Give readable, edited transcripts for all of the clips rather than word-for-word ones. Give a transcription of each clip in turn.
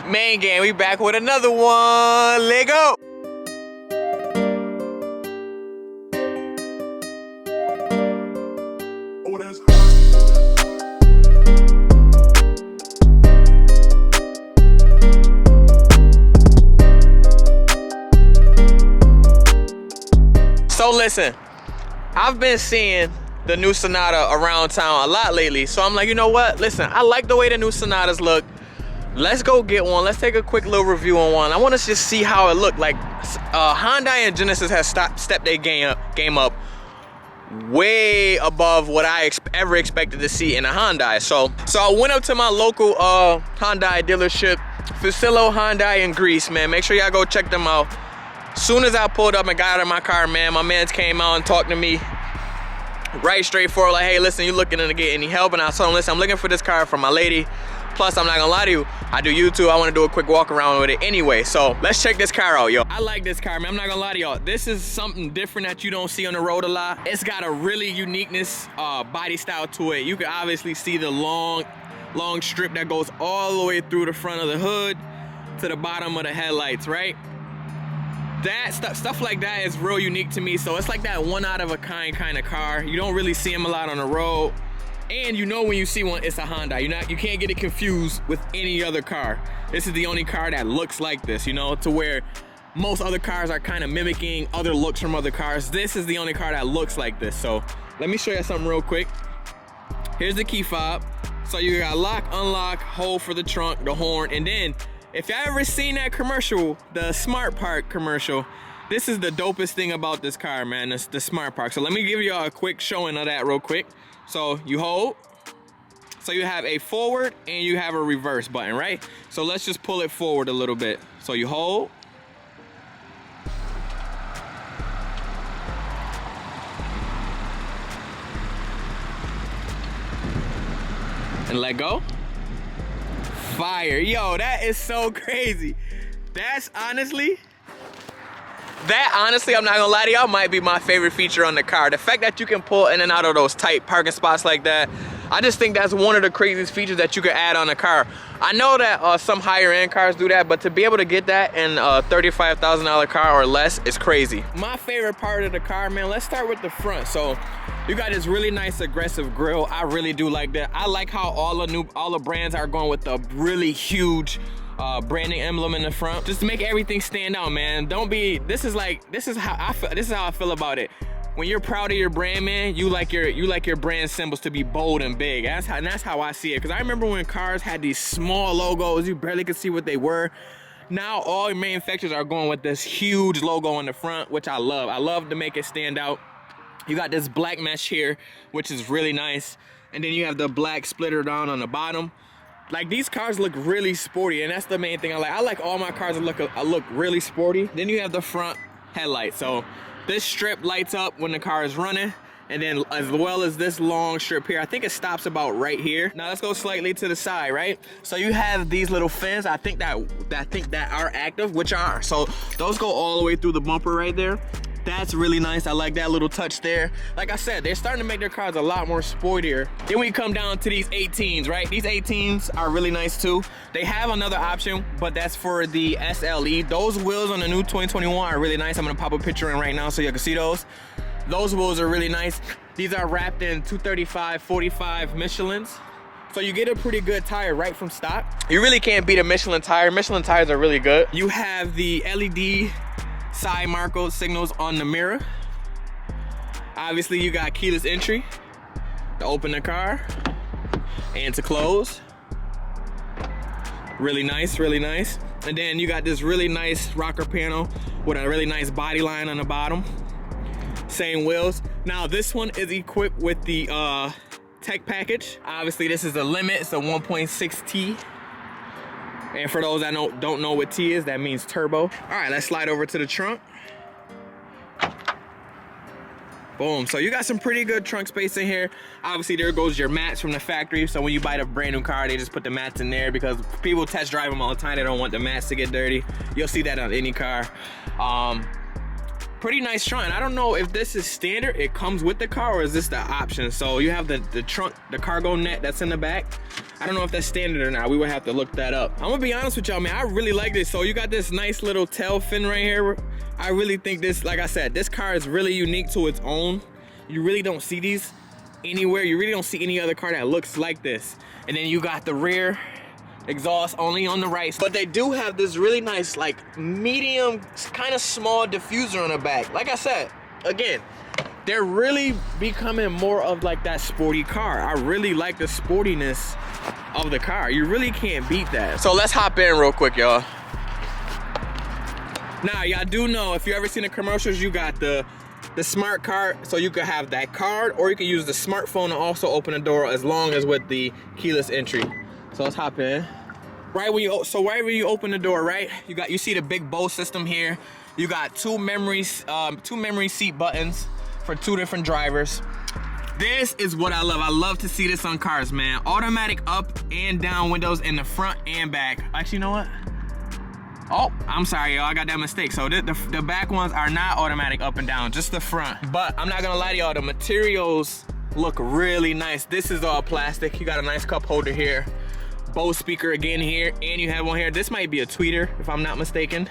MoparMayne gang, we back with another one. Let go. So listen, I've been seeing the new Sonata around town a lot lately. So I'm like, you know what? Listen, I like the way the new Sonatas look. Let's go get one. Let's take a quick little review on one. I want to just see how it looked. Like Hyundai and Genesis has stepped their game up way above what I ever expected to see in a Hyundai. So I went up to my local Hyundai dealership, Fuccillo Hyundai in Greece, man. Make sure y'all go check them out. Soon as I pulled up and got out of my car, man, my mans came out and talked to me right straightforward, like, hey, listen, you looking to get any help? And I told him, listen, I'm looking for this car for my lady. Plus, I'm not gonna lie to you, I do YouTube. I want to do a quick walk around with it anyway. So let's check this car out, yo. I like this car, man. I'm not gonna lie to y'all. This is something different that you don't see on the road a lot. It's got a really uniqueness, body style to it. You can obviously see the long strip that goes all the way through the front of the hood to the bottom of the headlights, right? That stuff like that is real unique to me. So it's like that one out of a kind of car. You don't really see them a lot on the road. And you know when you see one, it's a Hyundai. You can't get it confused with any other car. This is the only car that looks like this, you know, to where most other cars are kind of mimicking other looks from other cars. This is the only car that looks like this. So let me show you something real quick. Here's the key fob. So you got lock, unlock, hold for the trunk, the horn, and then if y'all ever seen that commercial, the Smart Park commercial, this is the dopest thing about this car, man, it's the Smart Park. So let me give y'all a quick showing of that real quick. So you hold, so you have a forward and you have a reverse button, right? So let's just pull it forward a little bit. So you hold. And let go. Fire. Yo, that is so crazy. That honestly, I'm not gonna lie to y'all, might be my favorite feature on the car. The fact that you can pull in and out of those tight parking spots like that, I just think that's one of the craziest features that you could add on a car. I know that some higher end cars do that, but to be able to get that in a $35,000 car or less is crazy. My favorite part of the car, man, let's start with the front. So you got this really nice aggressive grille. I really do like that. I like how all the brands are going with the really huge branding emblem in the front, just to make everything stand out, man. This is how I feel about it. When you're proud of your brand, man, you like your brand symbols to be bold and big. That's how I see it. Because I remember when cars had these small logos, you barely could see what they were. Now all manufacturers are going with this huge logo on the front, which I love. I love to make it stand out. You got this black mesh here, which is really nice. And then you have the black splitter down on the bottom. Like, these cars look really sporty, and that's the main thing I like. I like all my cars that look really sporty. Then you have the front headlight. So this strip lights up when the car is running, and then as well as this long strip here. I think it stops about right here. Now let's go slightly to the side, right? So you have these little fins, I think that are active, which are. So those go all the way through the bumper right there. That's really nice. I like that little touch there. Like I said, they're starting to make their cars a lot more sportier. Then we come down to these 18s, right? These 18s are really nice too. They have another option, but that's for the SLE. Those wheels on the new 2021 are really nice. I'm gonna pop a picture in right now so you can see those. Those wheels are really nice. These are wrapped in 235, 45 Michelins. So you get a pretty good tire right from stock. You really can't beat a Michelin tire. Michelin tires are really good. You have the LED side marker signals on the mirror. Obviously you got keyless entry to open the car and to close. Really nice, really nice. And then you got this really nice rocker panel with a really nice body line on the bottom. Same wheels. Now this one is equipped with the tech package. Obviously this is the limit, it's a 1.6T. And for those that don't know what T is, that means turbo. All right, let's slide over to the trunk. Boom, so you got some pretty good trunk space in here. Obviously there goes your mats from the factory. So when you buy the brand new car, they just put the mats in there because people test drive them all the time. They don't want the mats to get dirty. You'll see that on any car. Pretty nice trunk. I don't know if this is standard, it comes with the car, or is this the option? So you have the trunk, the cargo net that's in the back. I don't know if that's standard or not. We would have to look that up. I'm gonna be honest with y'all, man. I really like this. So you got this nice little tail fin right here. I really think this, like I said, this car is really unique to its own. You really don't see these anywhere. You really don't see any other car that looks like this. And then you got the rear exhaust only on the right. But they do have this really nice, like, medium, kind of small diffuser on the back. Like I said, again, they're really becoming more of like that sporty car. I really like the sportiness of the car. You really can't beat that. So let's hop in real quick, y'all. Now, y'all do know, if you ever seen the commercials, you got the smart card, so you could have that card, or you can use the smartphone to also open the door, as long as with the keyless entry. So let's hop in. Right when you open the door, right, you see the big Bose system here. You got two memory seat buttons for 2 different drivers. This is what I love. I love to see this on cars, man. Automatic up and down windows in the front and back. Actually, you know what? Oh, I'm sorry, y'all, I got that mistake. So the back ones are not automatic up and down, just the front. But I'm not gonna lie to y'all, the materials look really nice. This is all plastic. You got a nice cup holder here. Bose speaker again here, and you have one here. This might be a tweeter, if I'm not mistaken.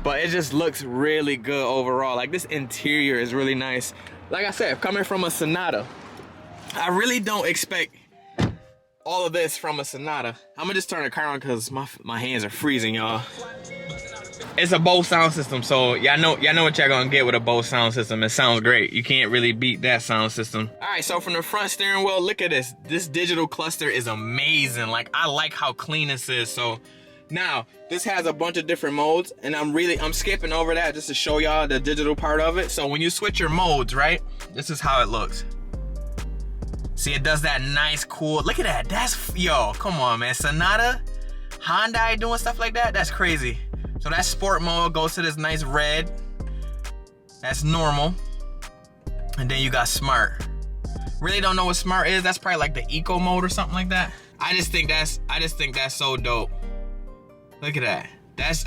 But it just looks really good overall. Like, this interior is really nice. Like I said, coming from a Sonata, I really don't expect all of this from a Sonata. I'm gonna just turn the car on because my hands are freezing, y'all. It's a Bose sound system, so y'all know what y'all gonna get with a Bose sound system. It sounds great. You can't really beat that sound system. All right, so from the front steering wheel, look at this. This digital cluster is amazing. Like, I like how clean this is. So now, this has a bunch of different modes, and I'm skipping over that just to show y'all the digital part of it. So when you switch your modes, right, this is how it looks. See, it does that nice, cool, look at that. That's, yo, come on, man. Sonata, Hyundai doing stuff like that, that's crazy. So that sport mode goes to this nice red. That's normal. And then you got smart. Really don't know what smart is. That's probably like the eco mode or something like that. I just think that's so dope. Look at that.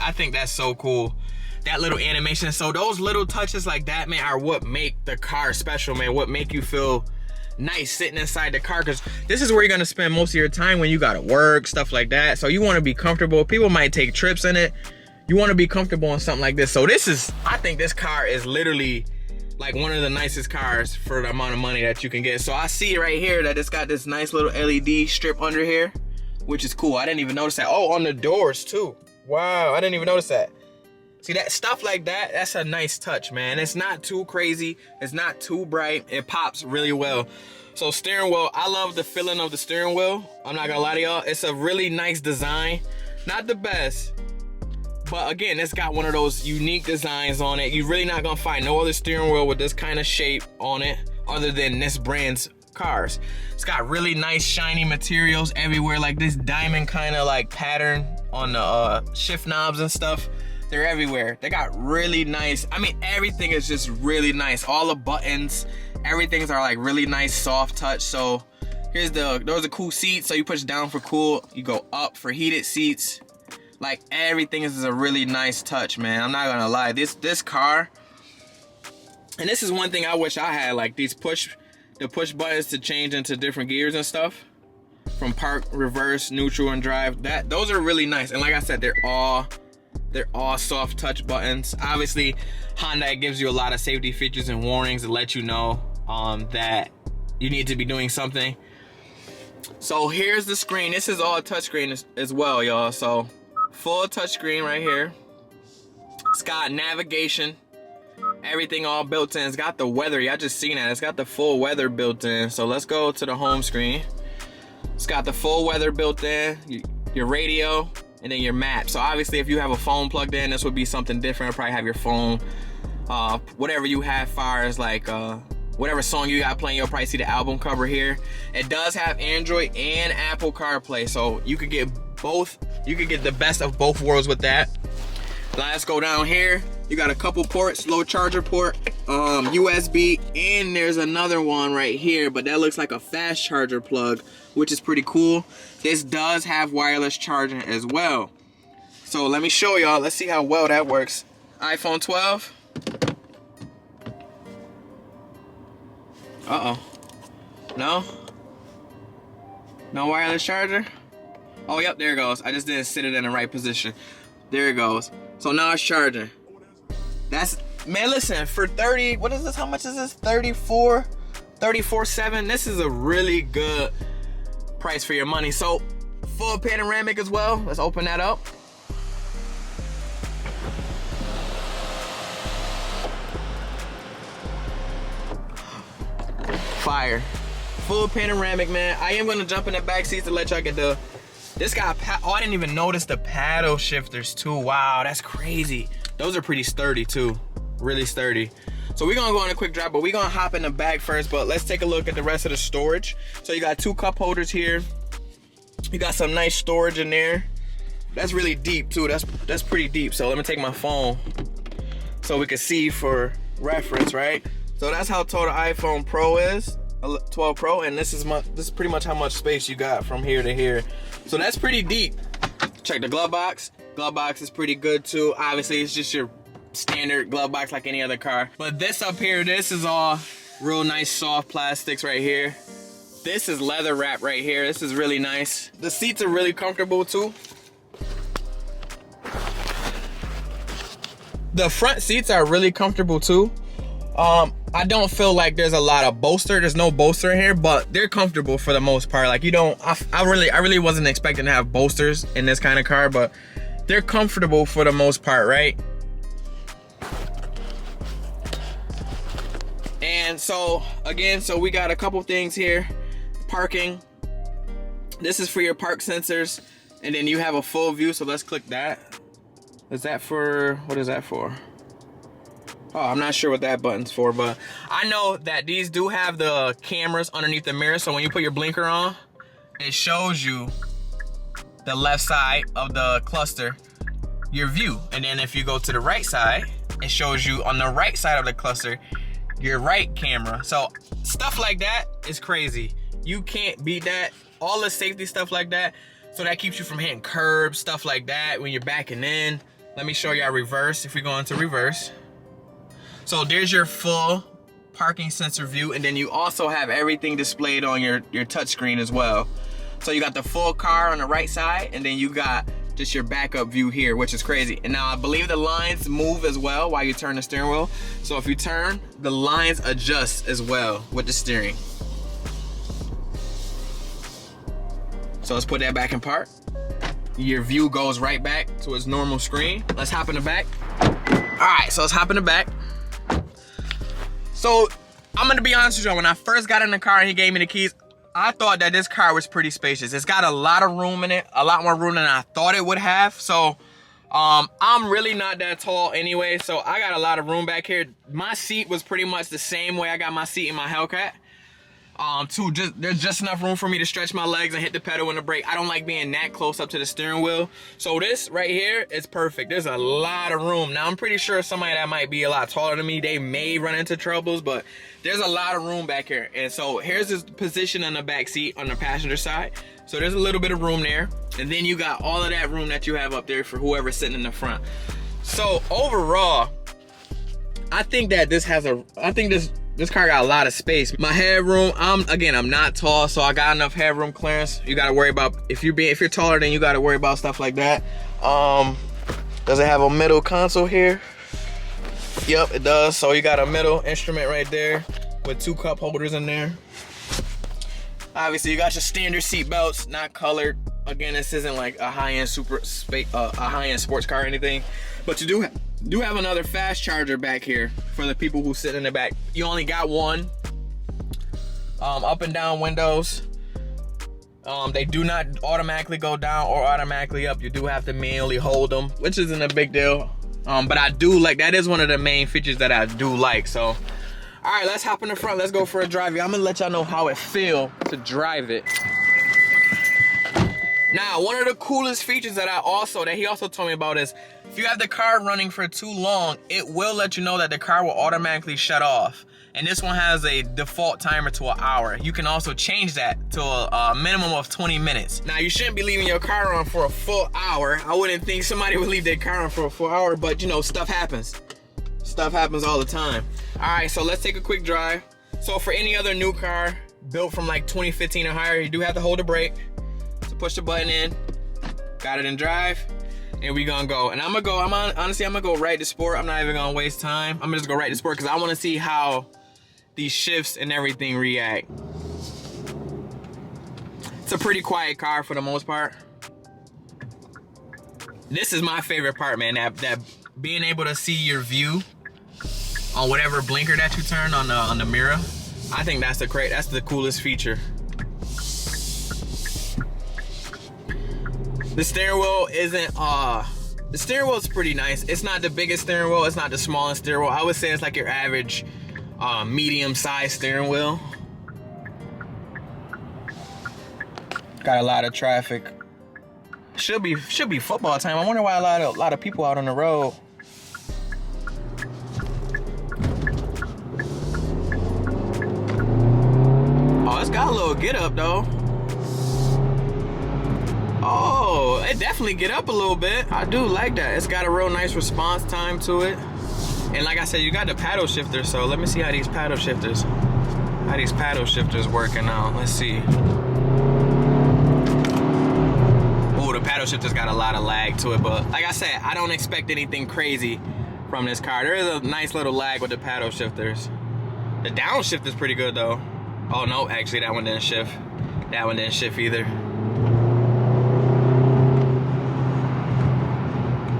I think that's so cool. That little animation. So those little touches like that, man, are what make the car special, man. What make you feel nice sitting inside the car, because this is where you're gonna spend most of your time when you gotta work, stuff like that. So you want to be comfortable. People might take trips in it. You want to be comfortable in something like this. So I think this car is literally like one of the nicest cars for the amount of money that you can get. So I see right here that it's got this nice little LED strip under here, which is cool. I didn't even notice that. Oh, on the doors too. Wow, I didn't even notice that. See, that stuff like that, that's a nice touch, man. It's not too crazy. It's not too bright. It pops really well. So steering wheel, I love the feeling of the steering wheel. I'm not gonna lie to y'all. It's a really nice design. Not the best, but again, it's got one of those unique designs on it. You're really not gonna find no other steering wheel with this kind of shape on it other than this brand's cars. It's got really nice shiny materials everywhere, like this diamond kind of like pattern on the shift knobs and stuff. They're everywhere. They got really nice, I mean, everything is just really nice. All the buttons, everything's are like really nice soft touch. So here's those are cool seats. So you push down for cool, you go up for heated seats. Like, everything is a really nice touch, man. I'm not gonna lie, this car, and this is one thing I wish I had, like the push buttons to change into different gears and stuff, from park, reverse, neutral, and drive. Those are really nice. And like I said, they're all soft touch buttons. Obviously, Hyundai gives you a lot of safety features and warnings to let you know that you need to be doing something. So here's the screen. This is all touchscreen as well, y'all. So full touchscreen right here. It's got navigation, everything all built in. It's got the weather. Y'all just seen that. It's got the full weather built in. So let's go to the home screen. It's got the full weather built in, your radio, and then your map. So obviously, if you have a phone plugged in, this would be something different. You'll probably have your phone, whatever you have far as like whatever song you got playing, you'll probably see the album cover here. It does have Android and Apple CarPlay, so you could get both. You could get the best of both worlds with that. Let's go down here. You got a couple ports, low charger port, USB, and there's another one right here, but that looks like a fast charger plug, which is pretty cool. This does have wireless charging as well. So let me show y'all. Let's see how well that works. iPhone 12. Uh-oh. No? No wireless charger? Oh, yep, there it goes. I just didn't sit it in the right position. There it goes. So now it's charging. That's, man, listen, for 30, what is this? How much is this? 34.7. This is a really good price for your money. So full panoramic as well. Let's open that up. Fire. Full panoramic, man. I am gonna jump in the back seats to let y'all get the, this got, oh, I didn't even notice the paddle shifters too. Wow, that's crazy. Those are pretty sturdy too, really sturdy. So we're gonna go on a quick drive, but we're gonna hop in the back first, but let's take a look at the rest of the storage. So you got 2 cup holders here. You got some nice storage in there. That's really deep too, that's pretty deep. So let me take my phone so we can see for reference, right? So that's how tall the iPhone Pro is, 12 Pro, and this is pretty much how much space you got from here to here. So that's pretty deep. Check the glove box. Glove box is pretty good too. Obviously, it's just your standard glove box like any other car. But this up here, this is all real nice soft plastics right here. This is leather wrap right here. This is really nice. The seats are really comfortable too. The front seats are really comfortable too. I don't feel like there's a lot of bolster. There's no bolster in here, but they're comfortable for the most part. Like, you don't, I really wasn't expecting to have bolsters in this kind of car, but they're comfortable for the most part, right? And so again, so we got a couple things here. Parking. This is for your park sensors, and then you have a full view. So let's click that. Is that for, what is that for? Oh, I'm not sure what that button's for, but I know that these do have the cameras underneath the mirror, so when you put your blinker on, it shows you the left side of the cluster, your view. And then if you go to the right side, it shows you on the right side of the cluster, your right camera. So stuff like that is crazy. You can't beat that. All the safety stuff like that. So that keeps you from hitting curbs, stuff like that when you're backing in. Let me show you our reverse if we go into reverse. So there's your full parking sensor view, and then you also have everything displayed on your touch screen as well. So you got the full car on the right side, and then you got just your backup view here, which is crazy. And now I believe the lines move as well while you turn the steering wheel. So if you turn, the lines adjust as well with the steering. So let's put that back in park. Your view goes right back to its normal screen. Let's hop in the back. All right, so let's hop in the back. So I'm gonna be honest with you, when I first got in the car and he gave me the keys, I thought that this car was pretty spacious. It's got a lot of room in it, a lot more room than I thought it would have. So I'm really not that tall anyway, so I got a lot of room back here. My seat was pretty much the same way I got my seat in my Hellcat. There's just enough room for me to stretch my legs and hit the pedal and the brake. I don't like being that close up to the steering wheel. So this right here is perfect. There's a lot of room. Now I'm pretty sure somebody that might be a lot taller than me, they may run into troubles, but there's a lot of room back here. And so here's this position on the back seat on the passenger side. So there's a little bit of room there. And then you got all of that room that you have up there for whoever's sitting in the front. So overall, I think that this car got a lot of space. My headroom, I'm not tall, so I got enough headroom clearance. You gotta worry about, if you're taller, then you gotta worry about stuff like that. Does it have a middle console here? Yep, it does. So you got a middle instrument right there with 2 cup holders in there. Obviously, you got your standard seat belts, not colored. Again, this isn't like a high-end high-end sports car or anything, but you do have another fast charger back here for the people who sit in the back. You only got one. Up and down windows. They do not automatically go down or automatically up. You do have to manually hold them, which isn't a big deal. But I do like, that is one of the main features that I do like. So, all right, let's hop in the front. Let's go for a drive. I'm gonna let y'all know how it feels to drive it. Now, one of the coolest features that he also told me about is, if you have the car running for too long, it will let you know that the car will automatically shut off. And this one has a default timer to an hour. You can also change that to a minimum of 20 minutes. Now, you shouldn't be leaving your car on for a full hour. I wouldn't think somebody would leave their car on for a full hour, but you know, stuff happens. Stuff happens all the time. All right, so let's take a quick drive. So for any other new car, built from like 2015 or higher. You do have to hold the brake. So push the button in, got it in drive, and we gonna go. And honestly, I'm gonna go right to sport. I'm not even gonna waste time. I'm gonna just go right to sport because I wanna see how these shifts and everything react. It's a pretty quiet car for the most part. This is my favorite part, man, that being able to see your view on whatever blinker that you turn on the mirror. I think that's the coolest feature. The steering wheel isn't, the steering wheel is pretty nice. It's not the biggest steering wheel, it's not the smallest steering wheel. I would say it's like your average medium-sized steering wheel. Got a lot of traffic. Should be football time. I wonder why a lot of people out on the road. Oh, it's got a little get up though. Oh, it definitely get up a little bit. I do like that. It's got a real nice response time to it. And like I said, you got the paddle shifter, so let me see how these paddle shifters working out. Let's see. Oh, the paddle shifter's got a lot of lag to it, but like I said, I don't expect anything crazy from this car. There is a nice little lag with the paddle shifters. The downshift is pretty good though. Oh no, actually that one didn't shift. That one didn't shift either.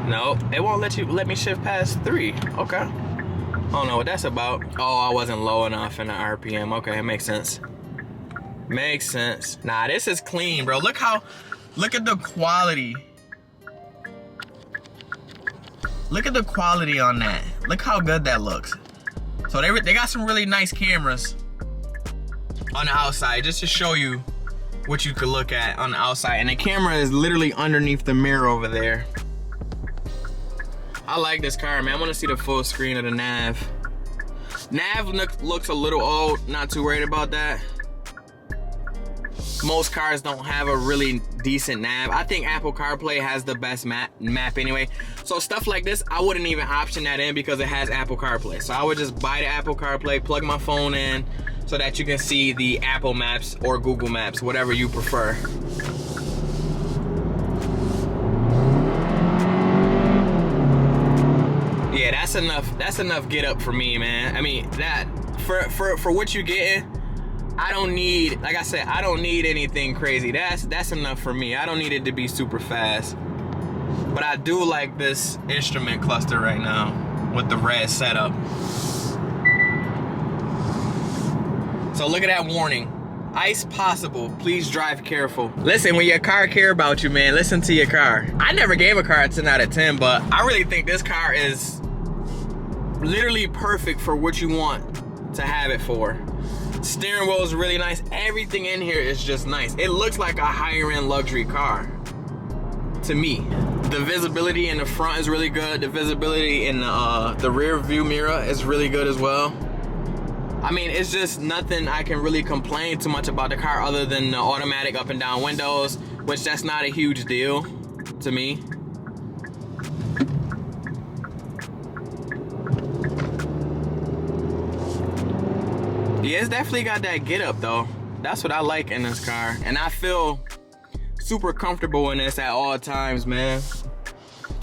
No, it won't let me shift past 3. Okay. I don't know what that's about. Oh, I wasn't low enough in the RPM. Okay, it makes sense. Makes sense. Nah, this is clean, bro. Look at the quality. Look at the quality on that. Look how good that looks. So they got some really nice cameras on the outside, just to show you what you could look at on the outside. And the camera is literally underneath the mirror over there. I like this car, man. I want to see the full screen of the nav. Nav looks a little old, not too worried about that. Most cars don't have a really decent nav. I think Apple CarPlay has the best map anyway. So stuff like this, I wouldn't even option that in because it has Apple CarPlay. So I would just buy the Apple CarPlay, plug my phone in so that you can see the Apple Maps or Google Maps, whatever you prefer. Yeah, that's enough get up for me, man. I mean, that for what you're getting, I don't need, like I said, I don't need anything crazy. That's enough for me. I don't need it to be super fast. But I do like this instrument cluster right now with the red setup. So look at that warning. Ice possible, please drive careful. Listen, when your car care about you, man, listen to your car. I never gave a car a 10 out of 10, but I really think this car is literally perfect for what you want to have it for. Steering wheel is really nice. Everything in here is just nice. It looks like a higher end luxury car to me. The visibility in the front is really good. The visibility in the rear view mirror is really good as well. I mean, it's just nothing I can really complain too much about the car other than the automatic up and down windows, which that's not a huge deal to me. Yeah, it's definitely got that get up though. That's what I like in this car. And I feel super comfortable in this at all times, man.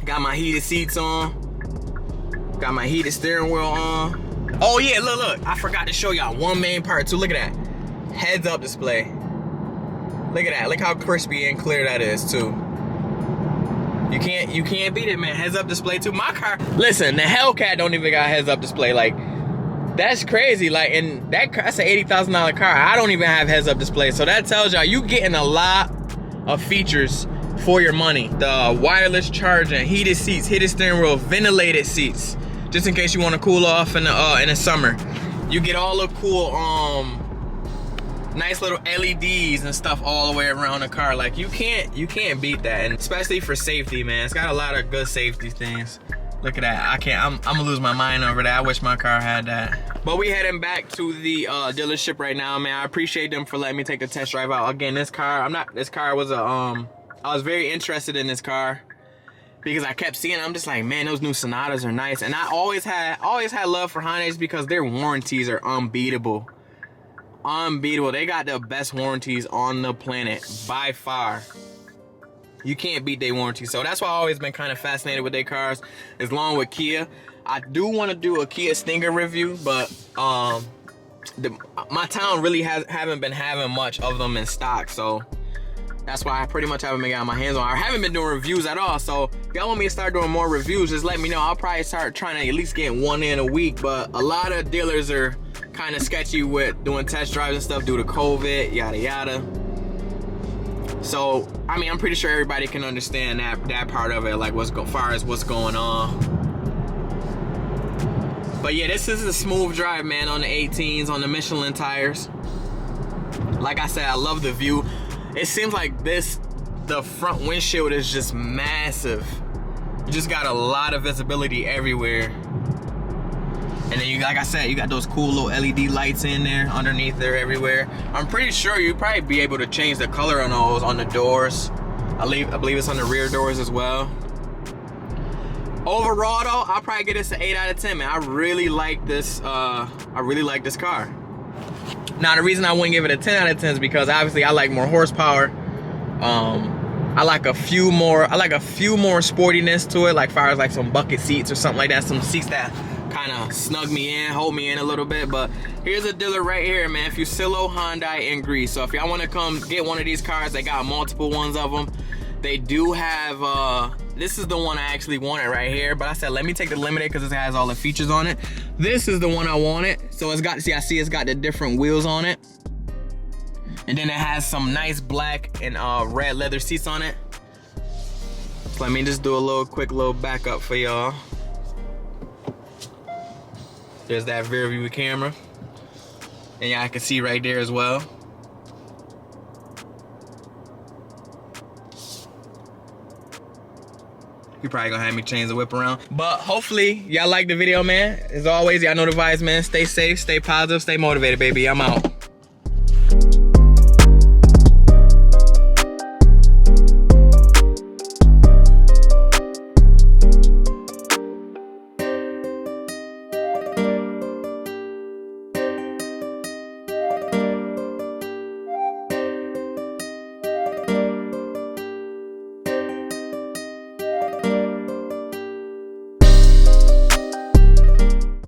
Got my heated seats on. Got my heated steering wheel on. Oh yeah, look. I forgot to show y'all one main part too. Look at that. Heads up display. Look at that. Look how crispy and clear that is too. You can't beat it, man. Heads up display too. My car, listen, the Hellcat don't even got heads up display. Like, that's crazy. Like, and that's an $80,000 car. I don't even have heads up display. So that tells y'all you getting a lot of features for your money. The wireless charging, heated seats, heated steering wheel, ventilated seats, just in case you want to cool off in the summer. You get all the cool nice little LEDs and stuff all the way around the car. Like, you can't beat that, and especially for safety, man. It's got a lot of good safety things. Look at that. I'm gonna lose my mind over that. I wish my car had that. But we heading back to the dealership right now, man. I appreciate them for letting me take the test drive out. Again, this car was I was very interested in this car because I kept seeing it. I'm just like, man, those new Sonatas are nice. And I always had love for Hyundais because their warranties are unbeatable. unbeatable. They got the best warranties on the planet by far. You can't beat their warranty. So that's why I've always been kind of fascinated with their cars, as long with Kia. I do want to do a Kia Stinger review, but my town really haven't been having much of them in stock, so that's why I pretty much haven't been getting my hands on. I haven't been doing reviews at all, so if y'all want me to start doing more reviews, just let me know. I'll probably start trying to at least get one in a week, but a lot of dealers are kind of sketchy with doing test drives and stuff due to COVID, yada yada. So, I mean, I'm pretty sure everybody can understand that part of it, like far as what's going on. But yeah, this is a smooth drive, man, on the 18s, on the Michelin tires. Like I said, I love the view. It seems like the front windshield is just massive. You just got a lot of visibility everywhere. And then like I said, you got those cool little LED lights in there, underneath there, everywhere. I'm pretty sure you'd probably be able to change the color on those, on the doors. I believe it's on the rear doors as well. Overall though, I'll probably get this an 8 out of 10, man. I really like this car. Now the reason I wouldn't give it a 10 out of 10 is because obviously I like more horsepower. I like a few more sportiness to it, like far as like some bucket seats or something like that, some seats that kind of snug me in, hold me in a little bit. But here's a dealer right here, man. Fuccillo Hyundai in Greece. So if y'all want to come get one of these cars, they got multiple ones of them. They do have this is the one I actually wanted right here, but I said let me take the limited because it has all the features on it. This is the one I wanted. So it's got, I see it's got the different wheels on it, and then it has some nice black and red leather seats on it. So let me just do a quick little backup for y'all. There's that rear view camera, and y'all can see right there as well. You probably gonna have me change the whip around, but hopefully y'all like the video, man. As always, y'all know the vibes, man. Stay safe, stay positive, stay motivated, baby. I'm out.